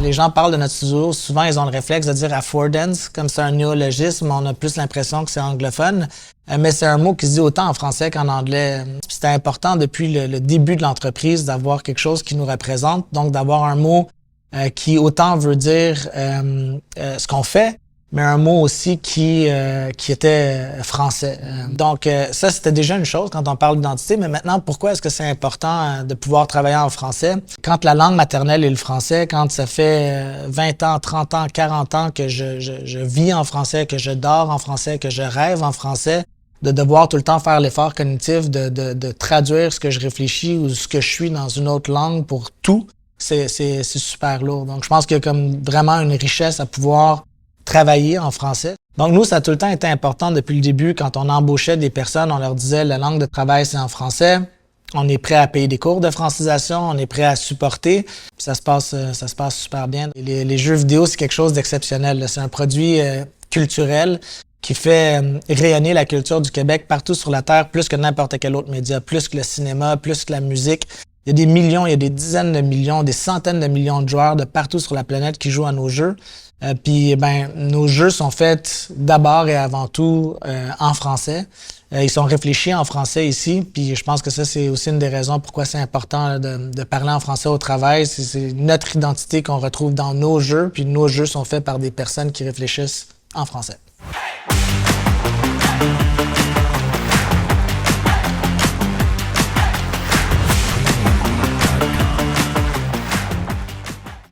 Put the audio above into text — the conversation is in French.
les gens parlent de notre studio, souvent ils ont le réflexe de dire affordance, comme c'est un néologisme, on a plus l'impression que c'est anglophone. Mais c'est un mot qui se dit autant en français qu'en anglais. C'était important depuis le début de l'entreprise d'avoir quelque chose qui nous représente, donc d'avoir un mot qui autant veut dire ce qu'on fait, mais un mot aussi qui était français. Donc ça, c'était déjà une chose quand on parle d'identité, mais maintenant, pourquoi est-ce que c'est important de pouvoir travailler en français? Quand la langue maternelle est le français, quand ça fait 20 ans, 30 ans, 40 ans que je vis en français, que je dors en français, que je rêve en français, de devoir tout le temps faire l'effort cognitif de traduire ce que je réfléchis ou ce que je suis dans une autre langue pour tout, c'est super lourd. Donc, je pense qu'il y a comme vraiment une richesse à pouvoir travailler en français. Donc, nous, ça a tout le temps été important depuis le début. Quand on embauchait des personnes, on leur disait la langue de travail, c'est en français. On est prêt à payer des cours de francisation, on est prêt à supporter. Ça se passe super bien. Les jeux vidéo, c'est quelque chose d'exceptionnel. C'est un produit culturel qui fait rayonner la culture du Québec partout sur la Terre, plus que n'importe quel autre média, plus que le cinéma, plus que la musique. Il y a des millions, il y a des dizaines de millions, des centaines de millions de joueurs de partout sur la planète qui jouent à nos jeux. Puis, nos jeux sont faits d'abord et avant tout en français. Ils sont réfléchis en français ici, puis je pense que ça, c'est aussi une des raisons pourquoi c'est important de parler en français au travail. C'est notre identité qu'on retrouve dans nos jeux, puis nos jeux sont faits par des personnes qui réfléchissent en français.